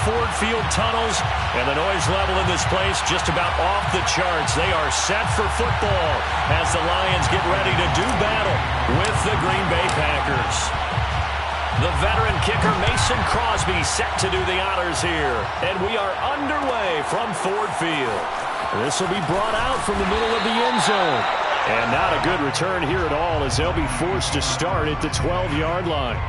Ford Field tunnels, and the noise level in this place just about off the charts. They are set for football as the Lions get ready to do battle with the Green Bay Packers. The veteran kicker Mason Crosby set to do the honors here, and we are underway from Ford Field. This will be brought out from the middle of the end zone. And not a good return here at all as they'll be forced to start at the 12-yard line.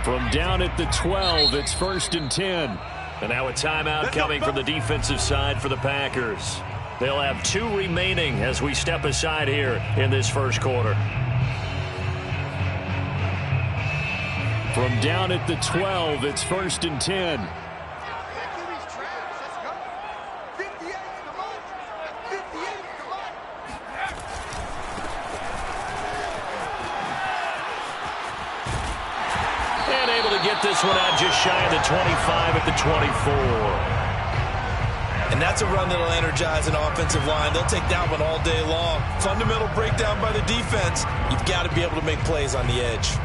From down at the 12, it's 1st and 10. And now a timeout coming from the defensive side for the Packers. They'll have 2 remaining as we step aside here in this first quarter. From down at the 12, it's 1st and 10. And able to get this one out just shy of the 25 at the 24. And that's a run that'll energize an offensive line. They'll take that one all day long. Fundamental breakdown by the defense. You've got to be able to make plays on the edge.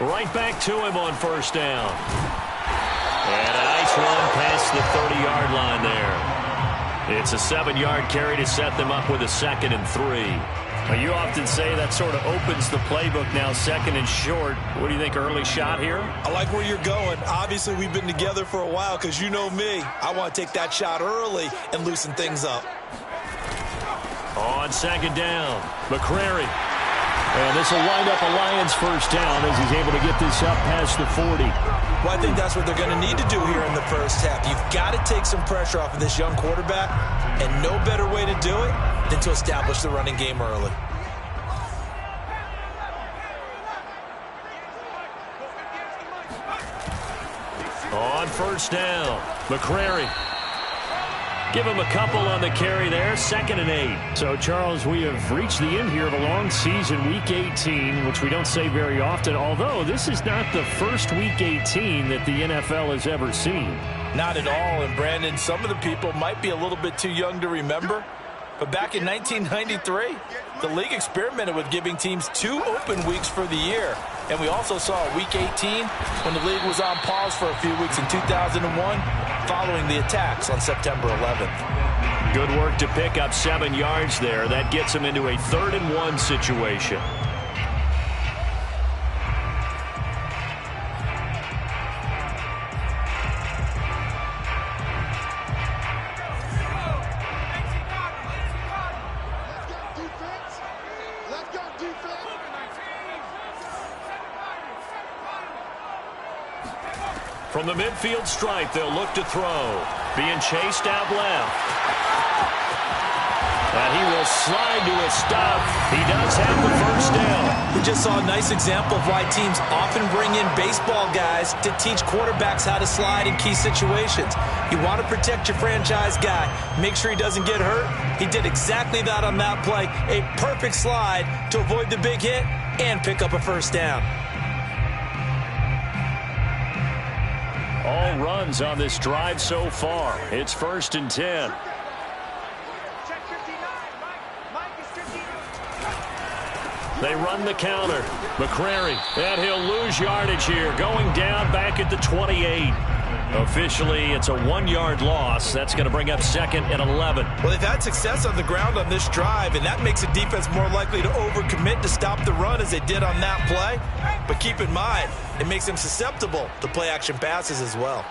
Right back to him on 1st down. And a nice run past the 30-yard line there. It's a 7-yard carry to set them up with a 2nd and 3. Well, you often say that sort of opens the playbook now, 2nd and short. What do you think, early shot here? I like where you're going. Obviously, we've been together for a while because you know me. I want to take that shot early and loosen things up. On 2nd down, McCrary. And this will wind up a Lions 1st down as he's able to get this up past the 40. Well, I think that's what they're going to need to do here in the first half. You've got to take some pressure off of this young quarterback, and no better way to do it than to establish the running game early. On 1st down, McCrary. Give him a couple on the carry there, 2nd and 8. So, Charles, we have reached the end here of a long season, Week 18, which we don't say very often, although this is not the first Week 18 that the NFL has ever seen. Not at all, and Brandon, some of the people might be a little bit too young to remember, but back in 1993, the league experimented with giving teams 2 open weeks for the year. And we also saw Week 18 when the league was on pause for a few weeks in 2001 following the attacks on September 11th. Good work to pick up 7 yards there. That gets them into a 3rd and 1 situation. From the midfield stripe, they'll look to throw. Being chased out left. And he will slide to a stop. He does have the 1st down. We just saw a nice example of why teams often bring in baseball guys to teach quarterbacks how to slide in key situations. You want to protect your franchise guy. Make sure he doesn't get hurt. He did exactly that on that play. A perfect slide to avoid the big hit and pick up a 1st down. All runs on this drive so far. It's 1st and 10. They run the counter. McCrary, and he'll lose yardage here. Going down back at the 28. Officially, it's a 1-yard loss. That's going to bring up 2nd and 11. Well, they've had success on the ground on this drive, and that makes the defense more likely to overcommit to stop the run as they did on that play. But keep in mind, it makes them susceptible to play-action passes as well.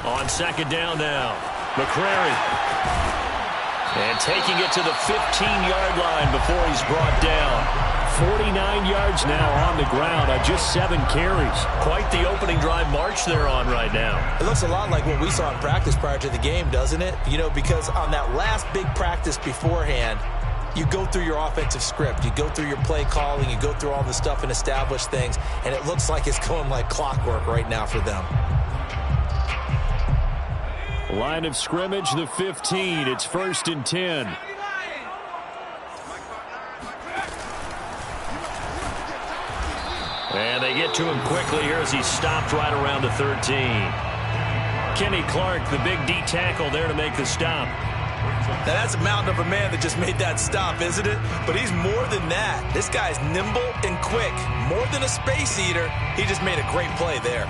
On 2nd down now, McCrary. And taking it to the 15-yard line before he's brought down. 49 yards now on the ground on just 7 carries. Quite the opening drive march they're on right now. It looks a lot like what we saw in practice prior to the game, doesn't it? You know, because on that last big practice beforehand, you go through your offensive script. You go through your play calling. You go through all the stuff and establish things, and it looks like it's going like clockwork right now for them. Line of scrimmage, the 15. It's 1st and 10. And they get to him quickly here as he's stopped right around the 13. Kenny Clark, the big D tackle there to make the stop. Now that's a mountain of a man that just made that stop, isn't it? But he's more than that. This guy's nimble and quick. More than a space eater, he just made a great play there.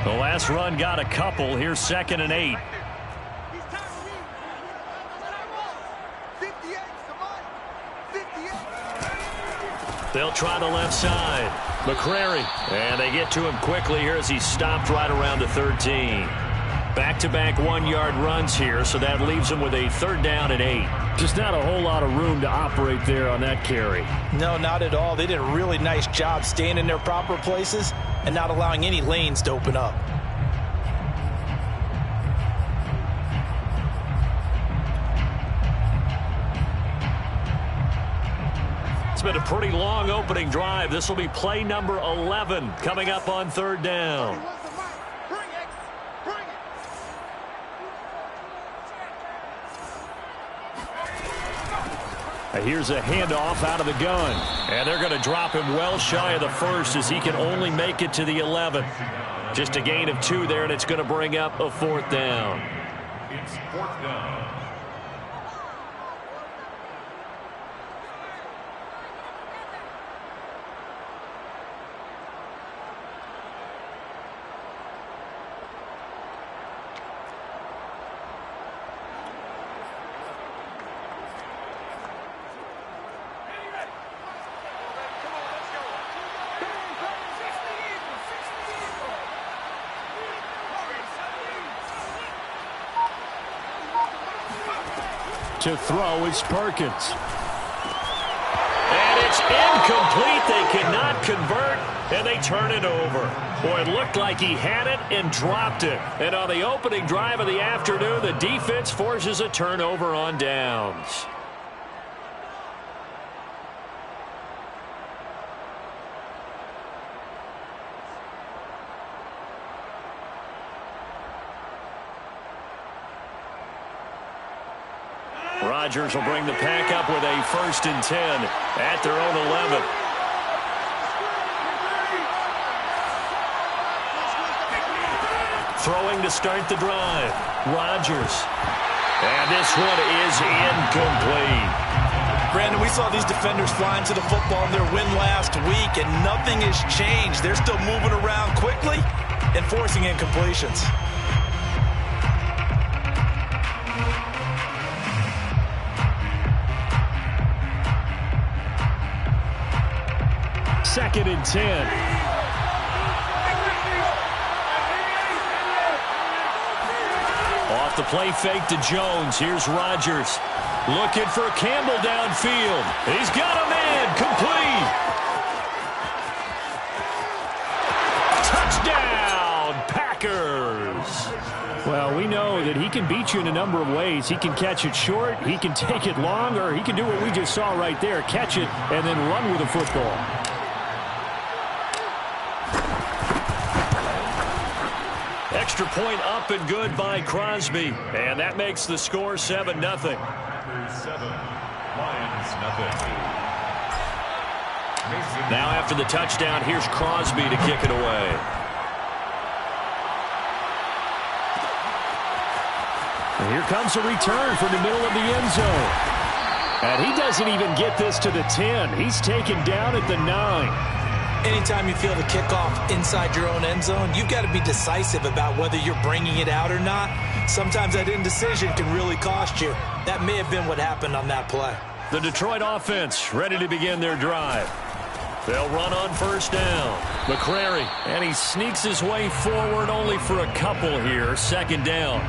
The last run got a couple. Here's 2nd and 8. They'll try the left side. McCrary. And they get to him quickly here as he's stopped right around the 13. Back-to-back 1-yard runs here, so that leaves them with a 3rd down and 8. Just not a whole lot of room to operate there on that carry. No, not at all. They did a really nice job staying in their proper places and not allowing any lanes to open up. It's been a pretty long opening drive. This will be play number 11 coming up on 3rd down. Here's a handoff out of the gun. And they're going to drop him well shy of the 1st as he can only make it to the 11. Just a gain of 2 there, and it's going to bring up a 4th down. It's 4th down. To throw is Perkins. And it's incomplete. They cannot convert, and they turn it over. Boy, it looked like he had it and dropped it. And on the opening drive of the afternoon, the defense forces a turnover on downs. Rodgers will bring the pack up with a 1st and 10 at their own 11. Throwing to start the drive. Rodgers. And this one is incomplete. Brandon, we saw these defenders flying to the football in their win last week, and nothing has changed. They're still moving around quickly and forcing incompletions. 2nd and 10. Off the play fake to Jones. Here's Rodgers. Looking for Campbell downfield. He's got a man. Complete. Touchdown, Packers. Well, we know that he can beat you in a number of ways. He can catch it short, he can take it long, or he can do what we just saw right there, catch it and then run with the football. Extra point up and good by Crosby. And that makes the score 7-0. Packers 7, Lions nothing. Now after the touchdown, here's Crosby to kick it away. And here comes a return from the middle of the end zone. And he doesn't even get this to the 10. He's taken down at the 9. Anytime you feel the kickoff inside your own end zone, you've got to be decisive about whether you're bringing it out or not. Sometimes that indecision can really cost you. That may have been what happened on that play. The Detroit offense ready to begin their drive. They'll run on 1st down. McCrary, and he sneaks his way forward only for a couple here. 2nd down.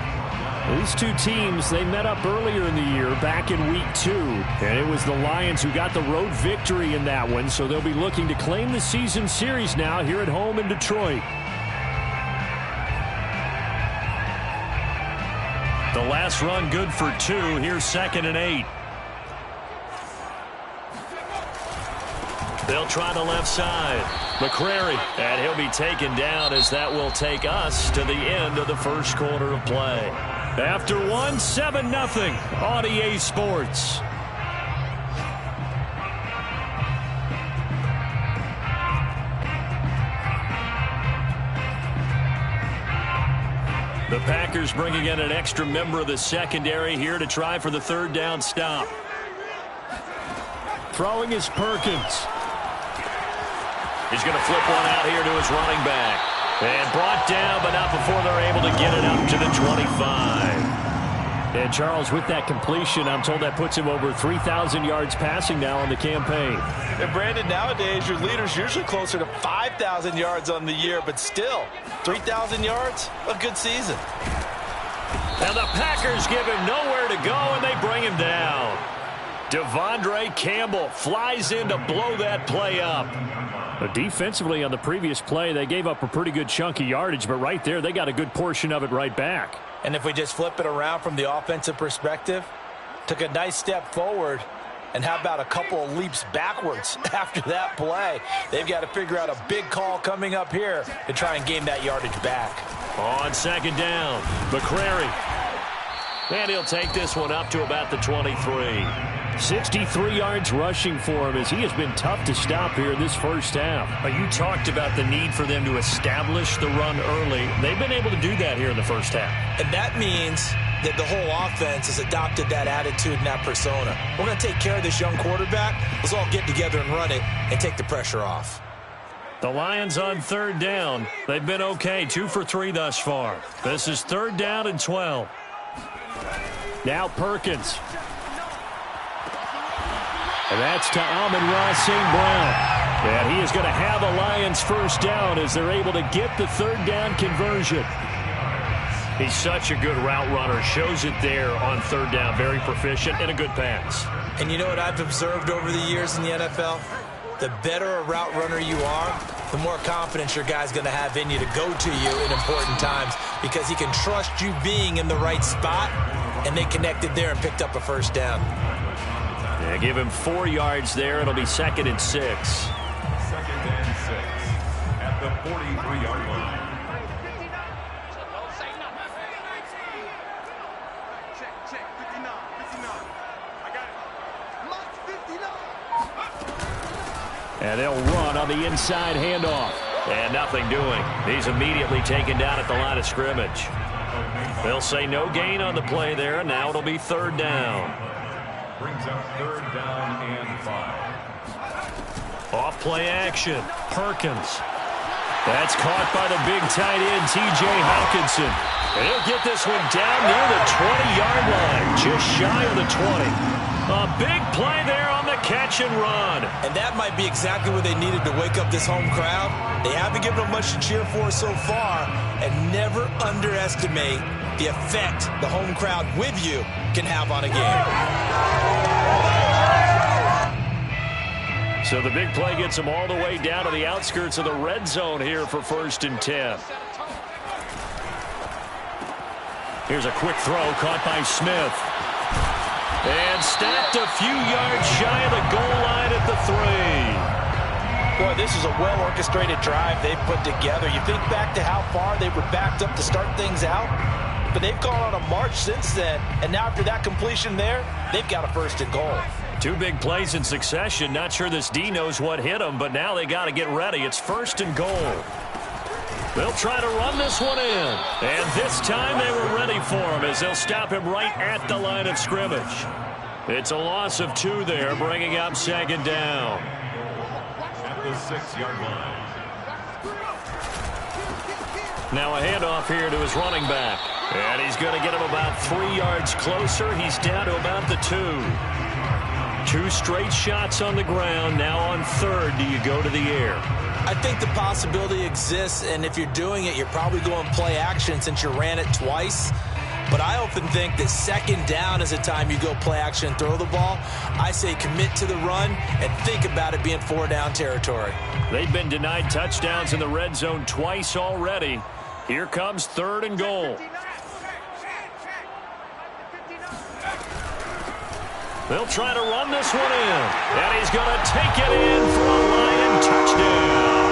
These two teams, they met up earlier in the year back in week 2. And it was the Lions who got the road victory in that one. So they'll be looking to claim the season series now here at home in Detroit. The last pass run good for 2. Here's 2nd and 8. They'll try the left side. McCrary, and he'll be taken down as that will take us to the end of the first quarter of play. After 7-0 on EA Sports. The Packers bringing in an extra member of the secondary here to try for the 3rd down stop. Throwing is Perkins. He's going to flip one out here to his running back. And brought down, but not before they're able to get it up to the 25. And Charles, with that completion, I'm told that puts him over 3,000 yards passing now on the campaign. And Brandon, nowadays your leader's usually closer to 5,000 yards on the year, but still, 3,000 yards, a good season. And the Packers give him nowhere to go, and they bring him down. Devondre Campbell flies in to blow that play up. But defensively on the previous play, they gave up a pretty good chunk of yardage, but right there, they got a good portion of it right back. And if we just flip it around from the offensive perspective, took a nice step forward, and how about a couple of leaps backwards after that play? They've got to figure out a big call coming up here to try and gain that yardage back. On 2nd down, McCrary. And he'll take this one up to about the 23. 63 yards rushing for him as he has been tough to stop here in this first half. You talked about the need for them to establish the run early. They've been able to do that here in the first half. And that means that the whole offense has adopted that attitude and that persona. We're going to take care of this young quarterback. Let's all get together and run it and take the pressure off. The Lions on 3rd down. They've been okay, 2 for 3 thus far. This is 3rd down and 12. Now Perkins. And that's to Amon-Ra St. Brown. And he is going to have a Lions first down as they're able to get the 3rd down conversion. He's such a good route runner. Shows it there on 3rd down. Very proficient and a good pass. And you know what I've observed over the years in the NFL? The better a route runner you are, the more confidence your guy's going to have in you to go to you in important times because he can trust you being in the right spot, and they connected there and picked up a first down. Yeah, give him 4 yards there. It'll be 2nd and 6. 2nd and 6 at the 43-yard line. And they'll run on the inside handoff. And nothing doing. He's immediately taken down at the line of scrimmage. They'll say no gain on the play there, and now it'll be 3rd down. Brings up 3rd down and 5. Off play action. Perkins. That's caught by the big tight end, T.J. Hawkinson. And he'll get this one down near the 20-yard line, just shy of the 20. A big play there on the catch and run. And that might be exactly what they needed to wake up this home crowd. They haven't given them much to cheer for so far, and never underestimate the effect the home crowd with you can have on a game. So the big play gets them all the way down to the outskirts of the red zone here for 1st and 10. Here's a quick throw caught by Smith. And stopped a few yards shy of the goal line at the 3. Boy, this is a well-orchestrated drive they've put together. You think back to how far they were backed up to start things out, but they've gone on a march since then, and now after that completion there, they've got a 1st and goal. 2 big plays in succession. Not sure this D knows what hit him, but now they got to get ready. It's 1st and goal. They'll try to run this one in. And this time they were ready for him as they'll stop him right at the line of scrimmage. It's a loss of 2 there, bringing up 2nd down. At the 6-yard line. Now a handoff here to his running back. And he's going to get him about 3 yards closer. He's down to about the 2. 2 straight shots on the ground. Now on 3rd, do you go to the air? I think the possibility exists, and if you're doing it, you're probably going play action since you ran it twice. But I often think that 2nd down is the time you go play action and throw the ball. I say commit to the run and think about it being 4-down territory. They've been denied touchdowns in the red zone twice already. Here comes 3rd and goal. They'll try to run this one in. And he's going to take it in for a Lion touchdown.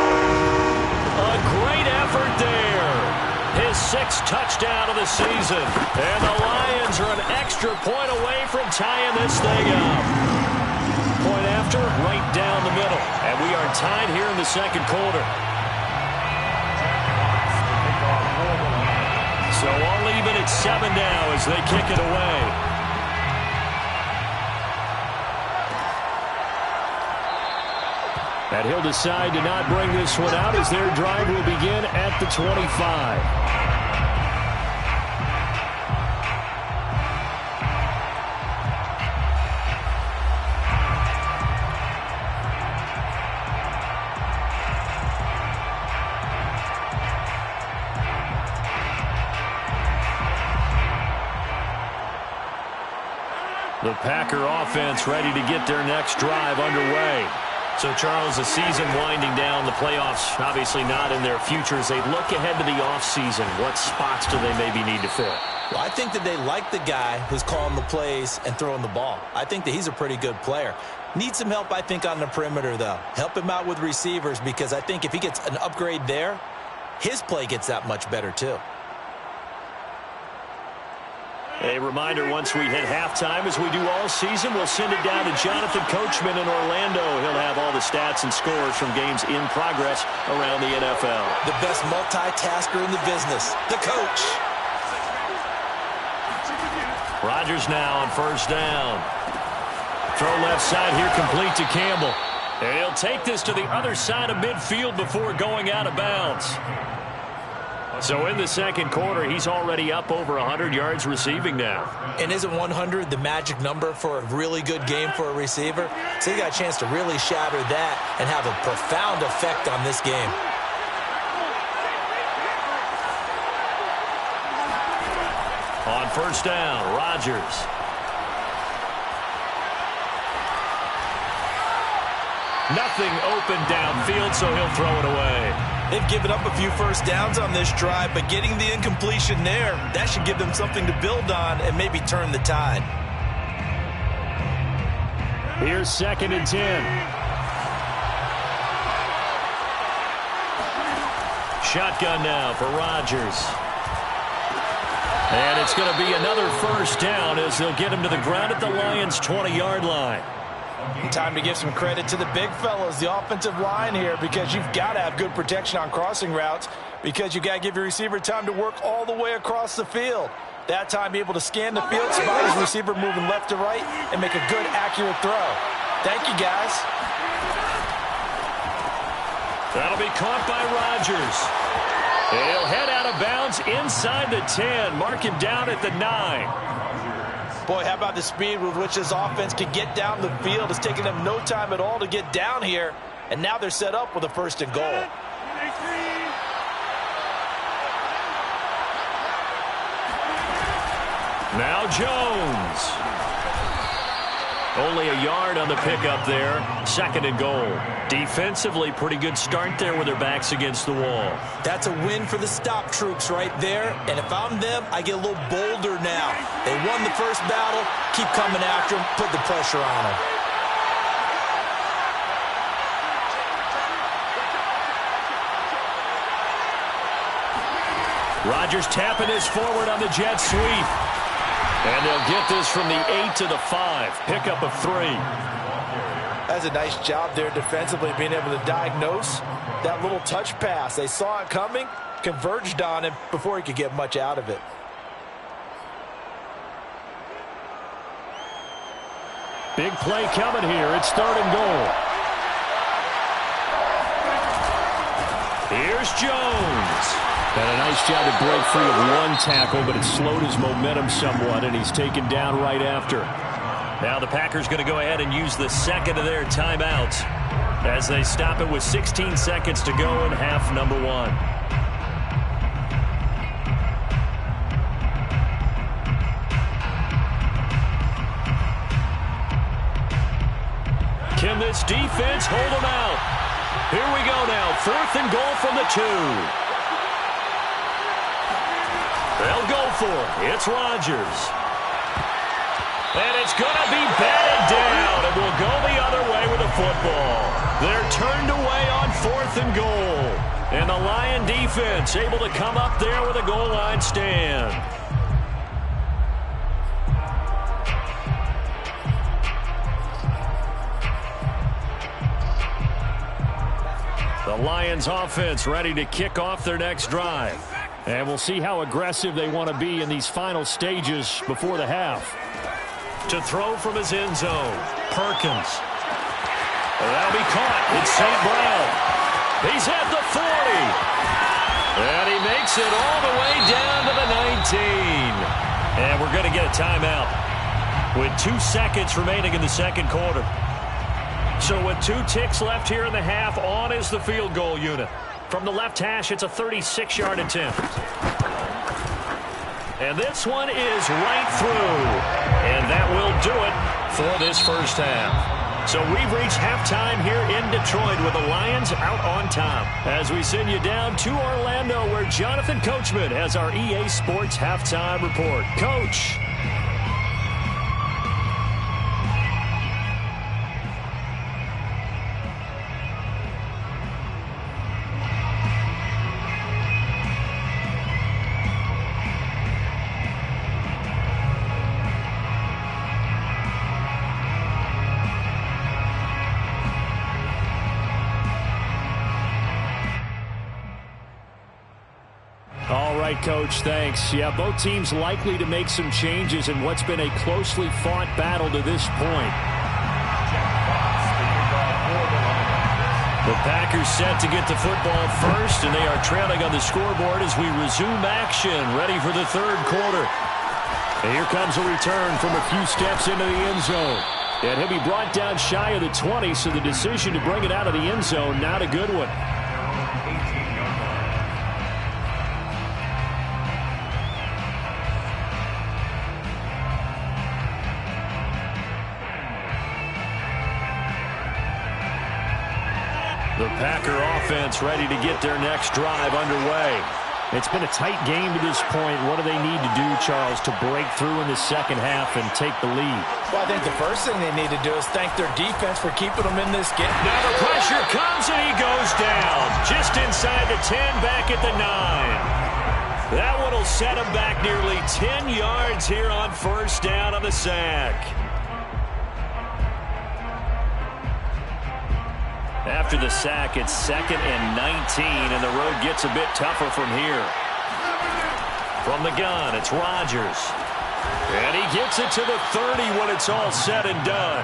A great effort there. His 6th touchdown of the season. And the Lions are an extra point away from tying this thing up. Point after, right down the middle. And we are tied here in the second quarter. So all even at 7 now as they kick it away. And he'll decide to not bring this one out as their drive will begin at the 25. The Packer offense ready to get their next drive underway. So, Charles, the season winding down, the playoffs obviously not in their futures. They look ahead to the offseason. What spots do they maybe need to fill? Well, I think that they like the guy who's calling the plays and throwing the ball. I think that he's a pretty good player. Needs some help, I think, on the perimeter, though. Help him out with receivers because I think if he gets an upgrade there, his play gets that much better, too. A reminder, once we hit halftime, as we do all season, we'll send it down to Jonathan Coachman in Orlando. He'll have all the stats and scores from games in progress around the NFL. The best multitasker in the business, the coach. Rodgers now on first down. Throw left side here, complete to Campbell. And he'll take this to the other side of midfield before going out of bounds. So in the second quarter, he's already up over 100 yards receiving now. And isn't 100 the magic number for a really good game for a receiver? So you got a chance to really shatter that and have a profound effect on this game. On first down, Rodgers. Nothing open downfield, so he'll throw it away. They've given up a few first downs on this drive, but getting the incompletion there, that should give them something to build on and maybe turn the tide. Here's 2nd and 10. Shotgun now for Rodgers. And it's going to be another first down as they'll get him to the ground at the Lions' 20-yard line. Time to give some credit to the big fellas, the offensive line here, because you've got to have good protection on crossing routes because you've got to give your receiver time to work all the way across the field. That time be able to scan the field, spot his receiver moving left to right, and make a good, accurate throw. Thank you, guys. That'll be caught by Rodgers. He'll head out of bounds inside the 10. Mark him down at the 9. Boy, how about the speed with which this offense can get down the field? It's taken them no time at all to get down here, and now they're set up with a 1st and goal. Now Jones. Only a yard on the pickup there. 2nd and goal. Defensively, pretty good start there with their backs against the wall. That's a win for the stop troops right there. And if I'm them, I get a little bolder now. They won the first battle. Keep coming after them. Put the pressure on them. Rodgers tapping this forward on the jet sweep. And they'll get this from the 8 to the 5. Pickup of 3. That's a nice job there defensively, being able to diagnose that little touch pass. They saw it coming, converged on him before he could get much out of it. Big play coming here. It's 3rd and goal. Here's Jones. And a nice job to break free of one tackle, but it slowed his momentum somewhat, and he's taken down right after. Now the Packers going to go ahead and use the 2nd of their timeouts as they stop it with 16 seconds to go in half number 1. Can this defense hold them out? Here we go now. 4th and goal from the 2. They'll go for it. It's Rodgers. And it's going to be batted 4th and goal. And the Lion defense able to come up there with a goal line stand. The Lions offense ready to kick off their next drive. And we'll see how aggressive they want to be in these final stages before the half. To throw from his end zone, Perkins. That'll be caught. It's St. Brown. He's at the 40. And he makes it all the way down to the 19. And we're going to get a timeout with 2 seconds remaining in the second quarter. So with 2 ticks left here in the half, on is the field goal unit. From the left hash, it's a 36-yard attempt. And this one is right through. And that will do it for this first half. So we've reached halftime here in Detroit with the Lions out on top. As we send you down to Orlando, where Jonathan Coachman has our EA Sports halftime report. Coach. Coach, thanks. Yeah, both teams likely to make some changes in what's been a closely fought battle to this point. The Packers set to get the football first, and they are trailing on the scoreboard as we resume action, ready for the third quarter. And here comes a return from a few steps into the end zone. And he'll be brought down shy of the 20, so the decision to bring it out of the end zone, not a good one. The Packer offense ready to get their next drive underway. It's been a tight game to this point. What do they need to do, Charles, to break through in the second half and take the lead? Well, I think the first thing they need to do is thank their defense for keeping them in this game. Now the pressure comes and he goes down. Just inside the 10, back at the 9. That one will set him back nearly 10 yards here on first down on the sack. After the sack, it's 2nd and 19, and the road gets a bit tougher from here. From the gun, it's Rodgers. And he gets it to the 30 when it's all said and done.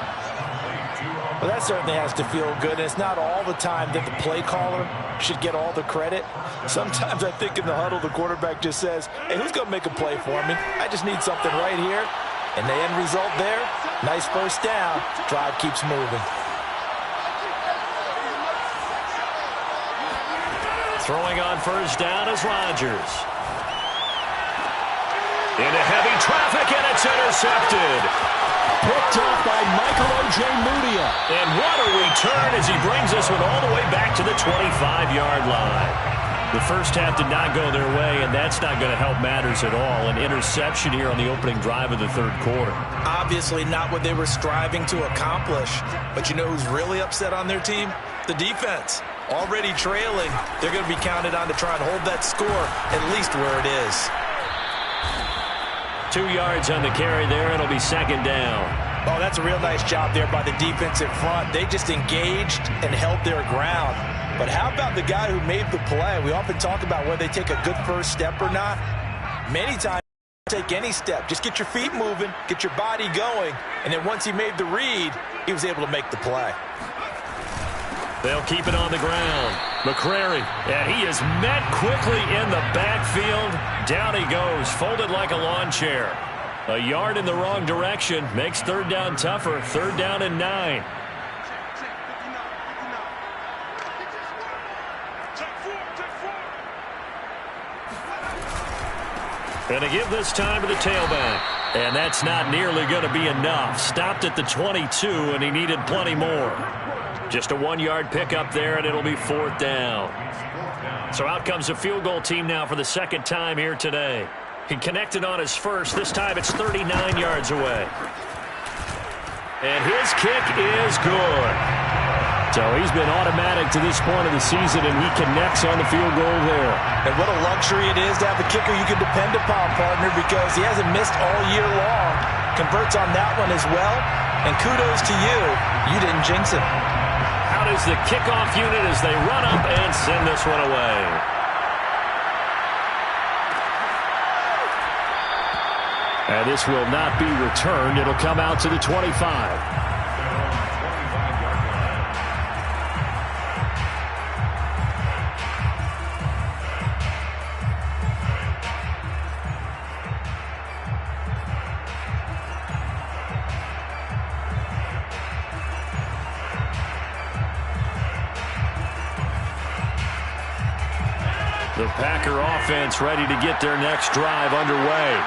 Well, that certainly has to feel good. It's not all the time that the play caller should get all the credit. Sometimes I think in the huddle, the quarterback just says, hey, who's going to make a play for me? I just need something right here. And the end result there, nice first down. Drive keeps moving. Throwing on first down is Rodgers. Into heavy traffic, and it's intercepted. Picked off by Michael Ojemudia. And what a return as he brings this one all the way back to the 25-yard line. The first half did not go their way, and that's not going to help matters at all. An interception here on the opening drive of the third quarter. Obviously not what they were striving to accomplish. But you know who's really upset on their team? The defense. Already trailing, they're going to be counted on to try and hold that score at least where it is. 2 yards on the carry there. It'll be second down. Oh, that's a real nice job there by the defensive front. They just engaged and held their ground. But how about the guy who made the play? We often talk about whether they take a good first step or not. Many times, take any step. Just get your feet moving, get your body going, and then once he made the read, he was able to make the play. They'll keep it on the ground. McCrary, and he is met quickly in the backfield. Down he goes, folded like a lawn chair. A yard in the wrong direction makes third down tougher. Third down and 9. And to give this time to the tailback. And that's not nearly going to be enough. Stopped at the 22, and he needed plenty more. Just a 1-yard pickup there, and it'll be fourth down. So out comes the field goal team now for the second time here today. He connected on his first. This time it's 39 yards away. And his kick is good. So he's been automatic to this point of the season, and he connects on the field goal there. And what a luxury it is to have a kicker you can depend upon, partner, because he hasn't missed all year long. Converts on that one as well. And kudos to you. You didn't jinx him. Out is the kickoff unit as they run up and send this one away. And this will not be returned. It'll come out to the 25. The Packer offense ready to get their next drive underway.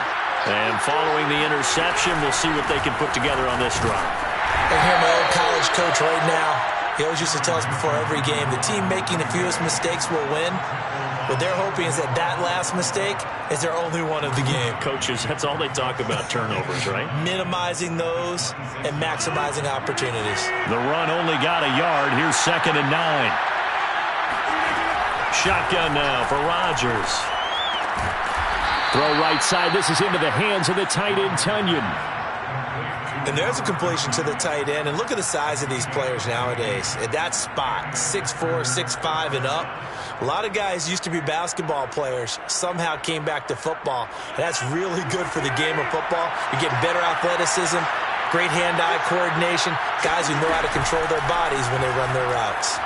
And following the interception, we'll see what they can put together on this drive. I hear my old college coach right now. He always used to tell us before every game, the team making the fewest mistakes will win. What they're hoping is that last mistake is their only one of the game. Coaches, that's all they talk about, turnovers, right? Minimizing those and maximizing opportunities. The run only got a yard. Here's 2nd and 9. Shotgun now for Rodgers. Throw right side. This is into the hands of the tight end, Tonyan. And there's a completion to the tight end. And look at the size of these players nowadays. At that spot, 6'4", 6'5", and up. A lot of guys used to be basketball players, somehow came back to football. And that's really good for the game of football. You're getting better athleticism, great hand-eye coordination, guys who know how to control their bodies when they run their routes.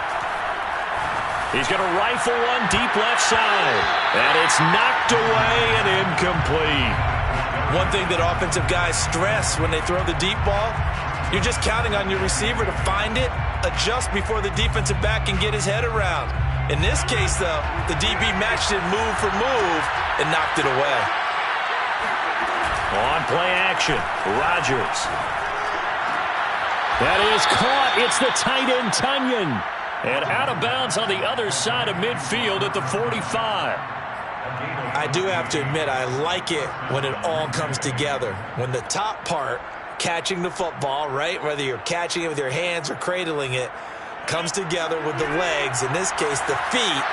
He's going to rifle one deep left side. And it's knocked away and incomplete. One thing that offensive guys stress when they throw the deep ball, you're just counting on your receiver to find it, adjust before the defensive back can get his head around. In this case, though, the DB matched it move for move and knocked it away. On play action, Rodgers. That is caught. It's the tight end, Tonyan. And out of bounds on the other side of midfield at the 45. I do have to admit, I like it when it all comes together. When the top part, catching the football, right, whether you're catching it with your hands or cradling it, comes together with the legs, in this case the feet,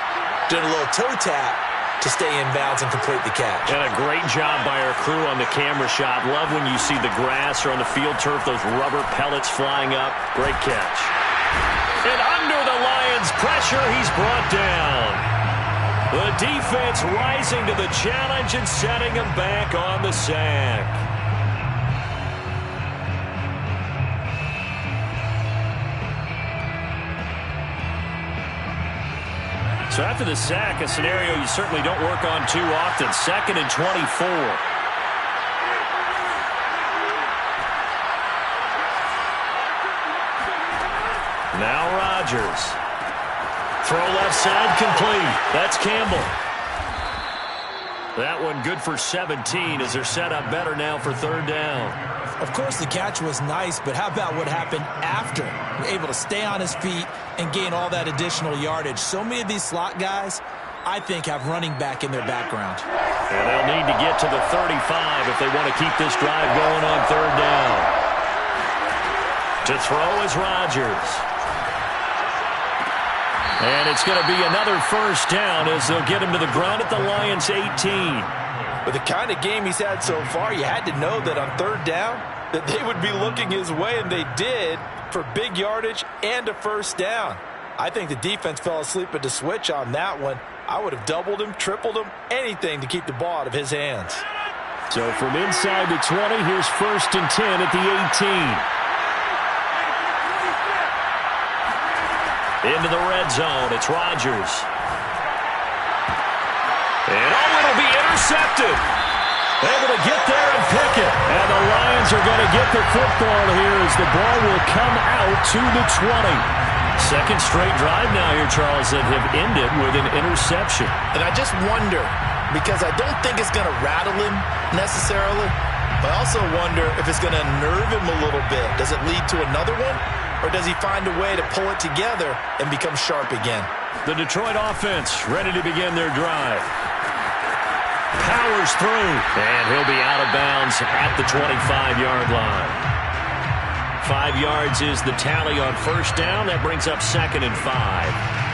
doing a little toe tap to stay in bounds and complete the catch. And a great job by our crew on the camera shot. Love when you see the grass or on the field turf, those rubber pellets flying up. Great catch. And under the Lions' pressure, he's brought down. The defense rising to the challenge and setting him back on the sack. So after the sack, a scenario you certainly don't work on too often. 2nd and 24. Now Rodgers. Throw left side complete. That's Campbell. That one good for 17 as they're set up better now for 3rd down. Of course, the catch was nice, but how about what happened after? Able to stay on his feet and gain all that additional yardage. So many of these slot guys, I think, have running back in their background. And they'll need to get to the 35 if they want to keep this drive going on 3rd down. To throw is Rodgers. And it's going to be another 1st down as they'll get him to the ground at the Lions' 18. With the kind of game he's had so far, you had to know that on 3rd down that they would be looking his way, and they did, for big yardage and a 1st down. I think the defense fell asleep at the switch on that one. I would have doubled him, tripled him, anything to keep the ball out of his hands. So from inside the 20, here's 1st and 10 at the 18. Into the red zone, it's Rodgers. And it'll be intercepted. Able to get there and pick it. And the Lions are going to get the football here as the ball will come out to the 20. 2nd straight drive now here, Charles, that have ended with an interception. And I just wonder, because I don't think it's going to rattle him necessarily, but I also wonder if it's going to nerve him a little bit. Does it lead to another one? Or does he find a way to pull it together and become sharp again? The Detroit offense ready to begin their drive. Powers through. And he'll be out of bounds at the 25-yard line. 5 yards is the tally on first down. That brings up 2nd and 5.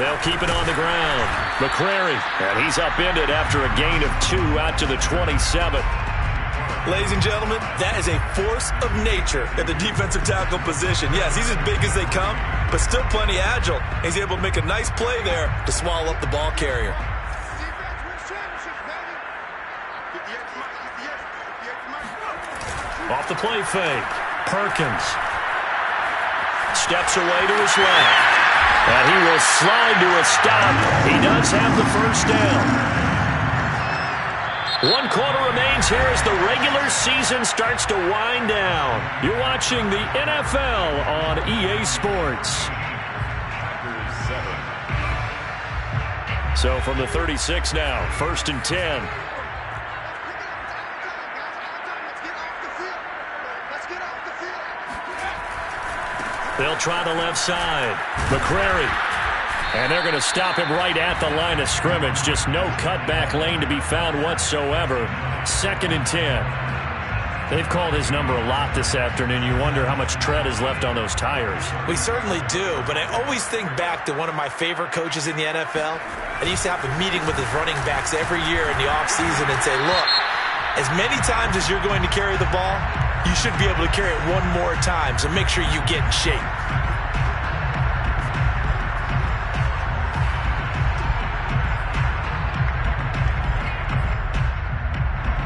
They'll keep it on the ground. McCrary, and he's upended after a gain of 2 out to the 27. Ladies and gentlemen, that is a force of nature at the defensive tackle position. Yes, he's as big as they come, but still plenty agile. He's able to make a nice play there to swallow up the ball carrier. Off the play fake. Perkins steps away to his left. And he will slide to a stop. He does have the first down. 1 quarter remains here as the regular season starts to wind down. You're watching the NFL on EA Sports. So from the 36 now, 1st and 10. They'll try the left side. McCrary. And they're going to stop him right at the line of scrimmage. Just no cutback lane to be found whatsoever. 2nd and 10. They've called his number a lot this afternoon. You wonder how much tread is left on those tires. We certainly do, but I always think back to one of my favorite coaches in the NFL. And he used to have a meeting with his running backs every year in the offseason and say, look, as many times as you're going to carry the ball, you should be able to carry it one more time, so make sure you get in shape.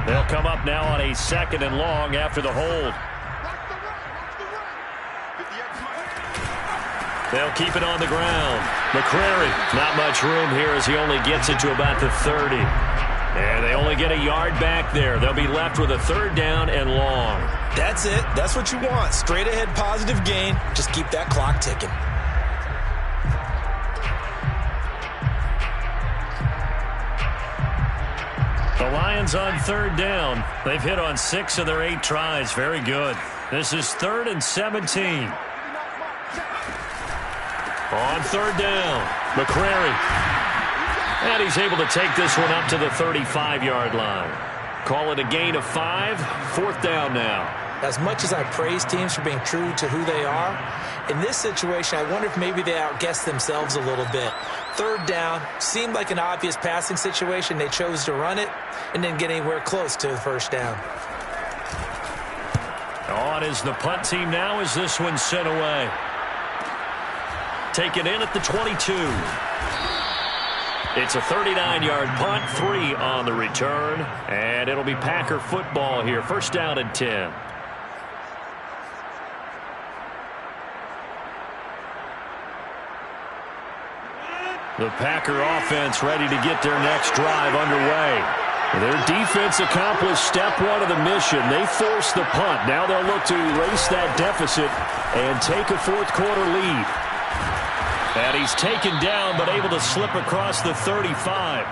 They'll come up now on a 2nd and long after the hold. They'll keep it on the ground. McCrary, not much room here as he only gets it to about the 30. And they only get a yard back there. They'll be left with a 3rd down and long. That's it. That's what you want. Straight ahead positive gain. Just keep that clock ticking. The Lions on 3rd down. They've hit on 6 of their 8 tries. Very good. This is 3rd and 17. On 3rd down, McCrary. And he's able to take this one up to the 35-yard line. Call it a gain of 5. 4th down now. As much as I praise teams for being true to who they are, in this situation, I wonder if maybe they outguessed themselves a little bit. 3rd down seemed like an obvious passing situation. They chose to run it and didn't get anywhere close to the 1st down. On is the punt team now as this one's sent away. Taken in at the 22. It's a 39-yard punt, 3 on the return, and it'll be Packer football here. 1st down and 10. The Packer offense ready to get their next drive underway. Their defense accomplished step 1 of the mission. They forced the punt. Now they'll look to erase that deficit and take a 4th quarter lead. And he's taken down but able to slip across the 35.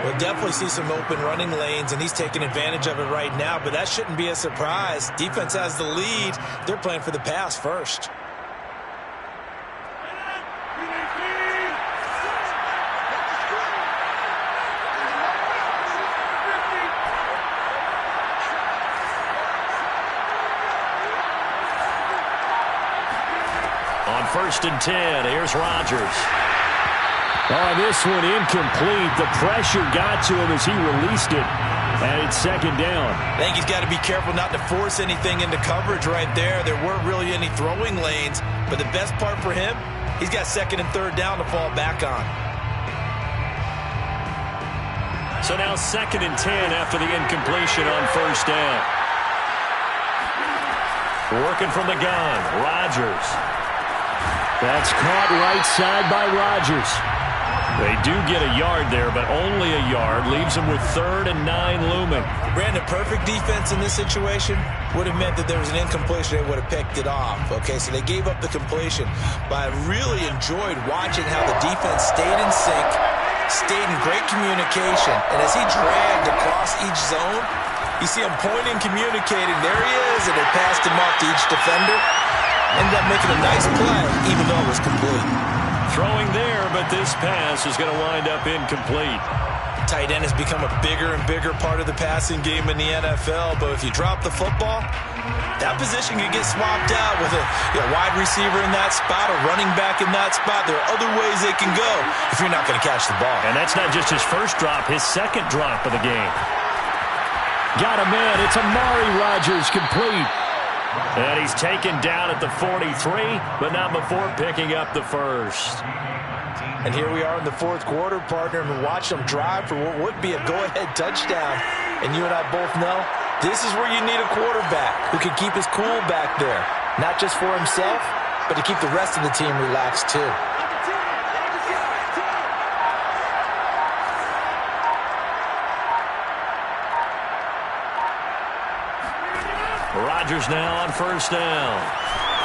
We'll definitely see some open running lanes, and he's taking advantage of it right now, but that shouldn't be a surprise. Defense has the lead. They're playing for the pass first. On 1st and 10, here's Rodgers. Oh, this one incomplete. The pressure got to him as he released it. And it's 2nd down. I think he's got to be careful not to force anything into coverage right there. There weren't really any throwing lanes. But the best part for him, he's got 2nd and 3rd down to fall back on. So now 2nd and 10 after the incompletion on 1st down. Working from the gun, Rodgers. That's caught right side by Rodgers. They do get a yard there, but only a yard. Leaves them with 3rd and 9 looming. Brandon, perfect defense in this situation would have meant that there was an incompletion. They would have picked it off. Okay, so they gave up the completion. But I really enjoyed watching how the defense stayed in sync, stayed in great communication. And as he dragged across each zone, you see him pointing, communicating. There he is, and they passed him off to each defender. Ended up making a nice play, even though it was complete. Throwing there, but this pass is going to wind up incomplete. Tight end has become a bigger and bigger part of the passing game in the NFL, but if you drop the football, that position can get swapped out with a wide receiver in that spot, a running back in that spot. There are other ways they can go if you're not going to catch the ball. And that's not just his first drop, his second drop of the game. Got a man. It's Amari Rodgers complete. And he's taken down at the 43, but not before picking up the first. And here we are in the fourth quarter, partner, and watch them drive for what would be a go-ahead touchdown. And you and I both know this is where you need a quarterback who can keep his cool back there, not just for himself, but to keep the rest of the team relaxed too. Rodgers now on first down.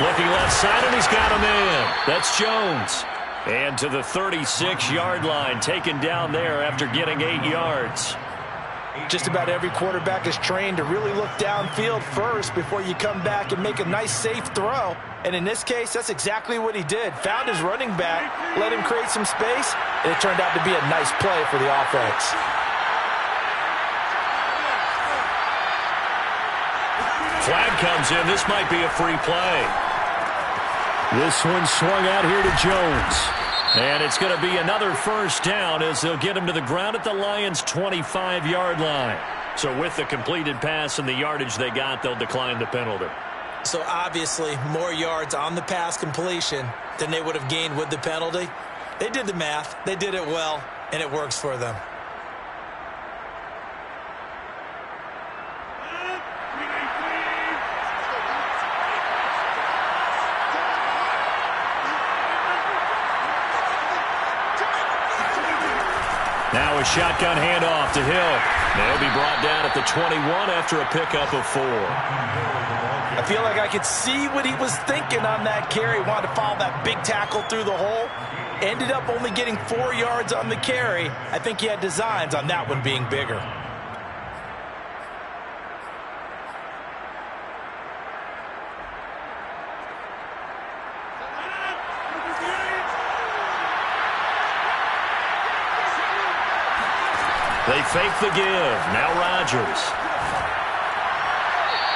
Looking left side, and he's got a man. That's Jones. And to the 36-yard line, taken down there after getting 8 yards. Just about every quarterback is trained to really look downfield first before you come back and make a nice, safe throw. And in this case, that's exactly what he did. Found his running back, let him create some space, and it turned out to be a nice play for the offense. Flag comes in. This might be a free play. This one swung out here to Jones. And it's going to be another first down as they'll get him to the ground at the Lions' 25-yard line. So with the completed pass and the yardage they got, they'll decline the penalty. So obviously more yards on the pass completion than they would have gained with the penalty. They did the math. They did it well, and it works for them. Now a shotgun handoff to Hill. They'll be brought down at the 21 after a pickup of 4. I feel like I could see what he was thinking on that carry. Wanted to follow that big tackle through the hole. Ended up only getting 4 yards on the carry. I think he had designs on that one being bigger. They fake the give. Now Rodgers.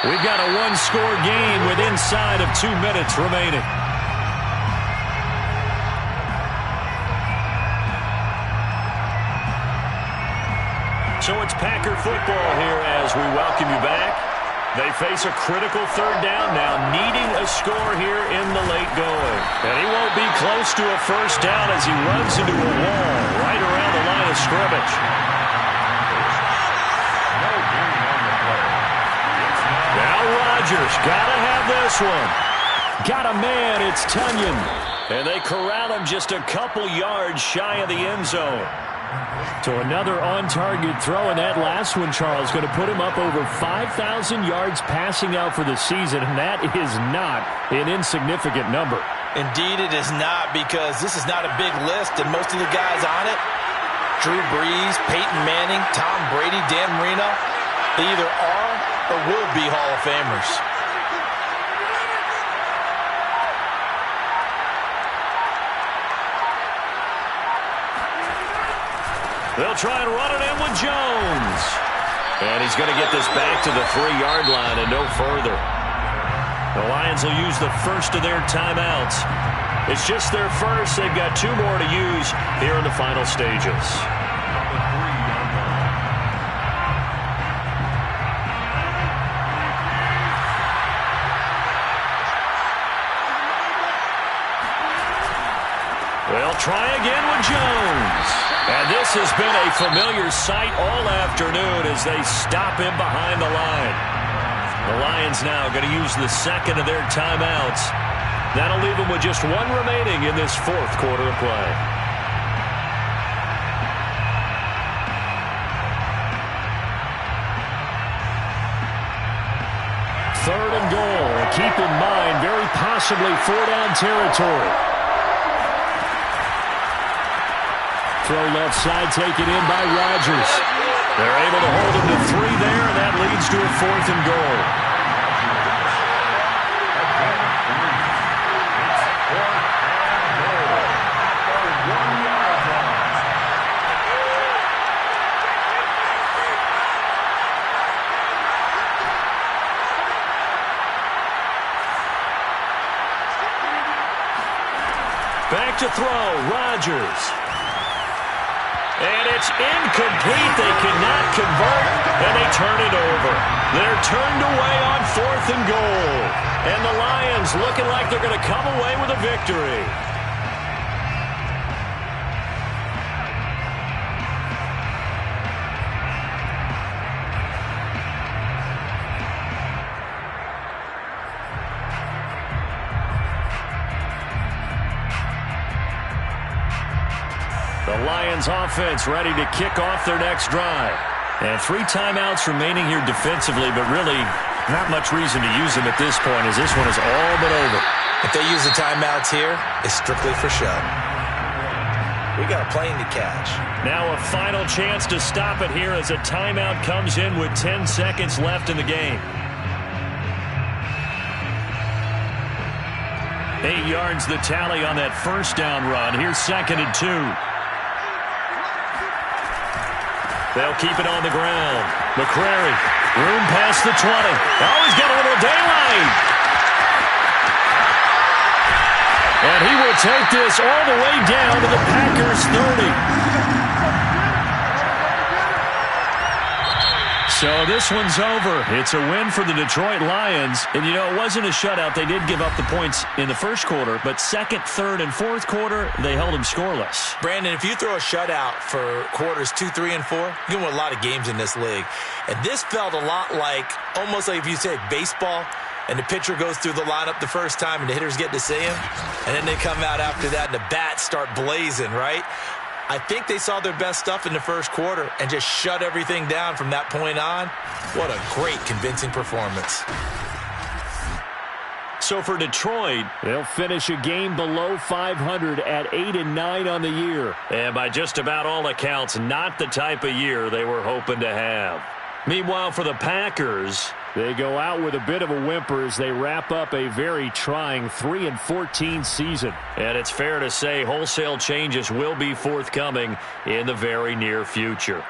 We've got a one-score game with inside of 2 minutes remaining. So it's Packer football here as we welcome you back. They face a critical third down now, needing a score here in the late going. And he won't be close to a first down as he runs into a wall right around the line of scrimmage. Rodgers gotta have this one. Got a man, it's Tunyon. And they corral him just a couple yards shy of the end zone. So another on-target throw, and that last one, Charles, going to put him up over 5,000 yards passing out for the season, and that is not an insignificant number. Indeed it is not, because this is not a big list, and most of the guys on it, Drew Brees, Peyton Manning, Tom Brady, Dan Marino, they either are or will be Hall of Famers. They'll try and run it in with Jones. And he's going to get this back to the 3-yard line and no further. The Lions will use the first of their timeouts. It's just their first. They've got 2 more to use here in the final stages. They'll try again with Jones. And this has been a familiar sight all afternoon as they stop him behind the line. The Lions now going to use the second of their timeouts. That'll leave them with just 1 remaining in this fourth quarter of play. Third and goal. Keep in mind, very possibly 4-down territory. Throw left side taken in by Rodgers. They're able to hold him to 3 there, and that leads to a 4th and goal. throw, Rodgers. And it's incomplete. They cannot convert, and they turn it over. They're turned away on 4th and goal. And the Lions looking like they're going to come away with a victory. The Lions offense ready to kick off their next drive. And 3 timeouts remaining here defensively, but really not much reason to use them at this point as this one is all but over. If they use the timeouts here, it's strictly for show. We got a plane to catch. Now a final chance to stop it here as a timeout comes in with 10 seconds left in the game. 8 yards the tally on that first down run. Here's 2nd and 2. They'll keep it on the ground. McCrary, room past the 20. Oh, he's got a little daylight. And he will take this all the way down to the Packers 30. So this one's over. It's a win for the Detroit Lions. And, you know, it wasn't a shutout. They did give up the points in the first quarter. But 2nd, 3rd, and 4th quarter, they held them scoreless. Brandon, if you throw a shutout for quarters 2, 3, and 4, you can win a lot of games in this league. And this felt a lot like, almost like if you say baseball, and the pitcher goes through the lineup the first time and the hitters get to see him. And then they come out after that and the bats start blazing, right? I think they saw their best stuff in the first quarter and just shut everything down from that point on. What a great, convincing performance. So for Detroit, they'll finish a game below 500 at 8-9 on the year. And by just about all accounts, not the type of year they were hoping to have. Meanwhile, for the Packers, they go out with a bit of a whimper as they wrap up a very trying 3-14 season. And it's fair to say wholesale changes will be forthcoming in the very near future.